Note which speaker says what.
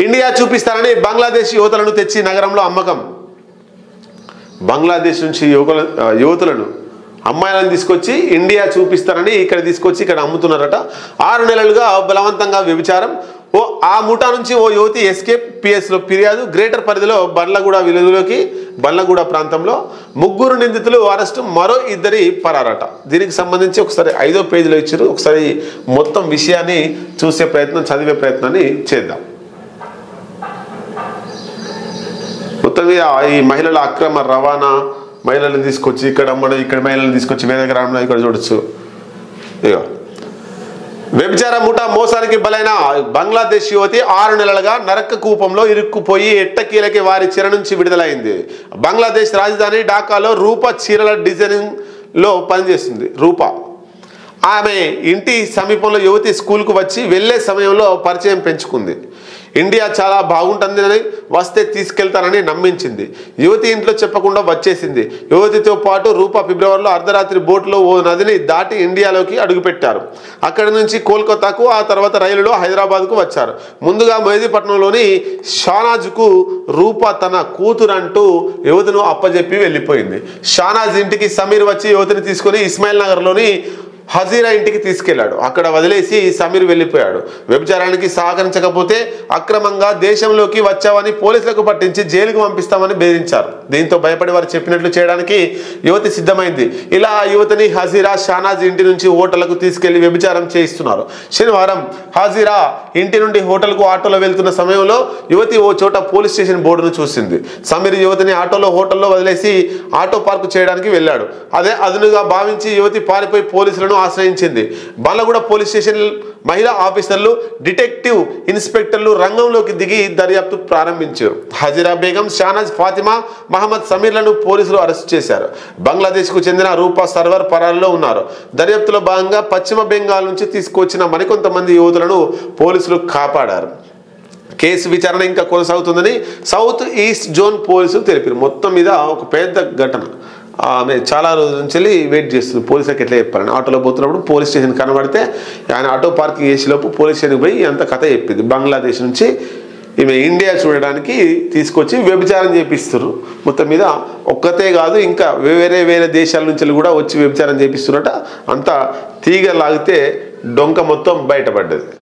Speaker 1: India చూపిస్తారని Bangladesh యువతులను తెచ్చి నగరంలో అమ్మకం. బంగ్లాదేశ్ నుంచి యువతులను అమ్మాయిలను తీసుకొచ్చి ఇండియా చూపిస్తారని ఇక్కడ తీసుకొచ్చి ఇక్కడ అమ్ముతున్నారట. 6 నెలలుగా బలవంతంగా వ్యభిచారం. ఆ ముఠా నుంచి ఓ యువతి ఎస్కేప్. పిఎస్లో ఫిర్యాదు. గ్రేటర్ పరిధిలో బండ్లగూడ ప్రాంతంలో 3 నిందితులు అరెస్టు, మరో 2 పరారట. దీనికి సంబంధించి ఒకసారి 5వ పేజీలో ఇచ్చారు. ఒకసారి మొత్తం విషయాన్ని చూసే ప్రయత్నం, చదివే ప్రయత్నాన్ని చేద్దాం. మొత్తం మీద ఈ మహిళల అక్రమ రవాణా, మహిళలను తీసుకొచ్చి ఇక్కడ అమ్మడం, ఇక్కడ మహిళలను తీసుకొచ్చి వేరే గ్రామంలో ఇక్కడ చూడొచ్చు. ఇగో వ్యభిచార ముఠా మోసానికి బలైన బంగ్లాదేశ్ యువతి 6 నెలలుగా నరక కూపంలో ఇరుక్కుపోయి ఎట్టకీలకి వారి చెర నుంచి విడుదలైంది. బంగ్లాదేశ్ రాజధాని ఢాకాలో రూపా చీరల డిజైనింగ్ లో పనిచేస్తుంది. రూపా ఆమె ఇంటి సమీపంలో యువతి స్కూల్కు వచ్చి వెళ్లే సమయంలో పరిచయం పెంచుకుంది. ఇండియా చాలా బాగుంటుందని, వస్తే తీసుకెళ్తానని నమ్మించింది. యువతి ఇంట్లో చెప్పకుండా వచ్చేసింది. యువతితో పాటు రూపా ఫిబ్రవరిలో అర్ధరాత్రి బోట్లో ఓ నదిని దాటి ఇండియాలోకి అడుగుపెట్టారు. అక్కడి నుంచి కోల్కతాకు, ఆ తర్వాత రైలులో హైదరాబాద్కు వచ్చారు. ముందుగా మెహదీపట్నంలోని షానాజ్కు రూపా తన కూతురంటూ యువతిను అప్పజెప్పి వెళ్ళిపోయింది. షానాజ్ ఇంటికి సమీర్ వచ్చి యువతిని తీసుకుని ఇస్మాయిల్ నగర్లోని హజీరా ఇంటికి తీసుకెళ్లాడు. అక్కడ వదిలేసి సమీర్ వెళ్ళిపోయాడు. వ్యభిచారానికి సహకరించకపోతే అక్రమంగా దేశంలోకి వచ్చావని పోలీసులకు పట్టించి జైలుకు పంపిస్తామని బెదిరించారు. దీంతో భయపడి వారు చెప్పినట్లు చేయడానికి యువతి సిద్ధమైంది. ఇలా యువతిని హజీరా, షానాజ్ ఇంటి నుంచి హోటల్కు తీసుకెళ్లి వ్యభిచారం చేయిస్తున్నారు. శనివారం హజీరా ఇంటి నుండి హోటల్కు ఆటోలో వెళ్తున్న సమయంలో యువతి ఓ చోట పోలీస్ స్టేషన్ బోర్డును చూసింది. సమీర్ యువతిని హోటల్లో వదిలేసి ఆటో పార్కు చేయడానికి వెళ్ళాడు. అదే అదునుగా భావించి యువతి పారిపోయి పోలీసులను ఆశ్రయించింది. బండ్లగూడ పోలీస్ స్టేషన్ మహిళా ఆఫీసర్లు, డిటెక్టివ్ ఇన్స్పెక్టర్లు రంగంలోకి దిగి దర్యాప్తు ప్రారంభించారు. హజీరా బేగం, షానాజ్, ఫాతిమా, మహమ్మద్ సమీర్లను పోలీసులు అరెస్టు చేశారు. బంగ్లాదేశ్కు చెందిన రూపా సర్వర్ పరాల్లో ఉన్నారు. దర్యాప్తులో భాగంగా పశ్చిమ బెంగాల్ నుంచి తీసుకొచ్చిన మరికొంతమంది యువతులను పోలీసులు కాపాడారు. కేసు విచారణ ఇంకా కొనసాగుతుందని సౌత్ ఈస్ట్ జోన్ పోలీసులు తెలిపారు. మొత్తం మీద ఒక పెద్ద ఘటన. ఆమె చాలా రోజుల నుంచి వెయిట్ చేస్తుంది పోలీసులకు ఎట్లా చెప్పారని. ఆటోలో పోతున్నప్పుడు పోలీస్ స్టేషన్ కనబడితే ఆయన ఆటో పార్కింగ్ చేసేలోపు పోలీస్ స్టేషన్కి పోయి అంత కథ చెప్పింది. బంగ్లాదేశ్ నుంచి ఈమె ఇండియా చూడడానికి తీసుకొచ్చి వ్యభిచారం చేపిస్తారు. మొత్తం మీద ఒక్కతే కాదు, ఇంకా వేరే దేశాల నుంచి కూడా వచ్చి వ్యభిచారం చేపిస్తున్నట్ట. అంతా తీగ లాగితే డొంక మొత్తం బయటపడ్డది.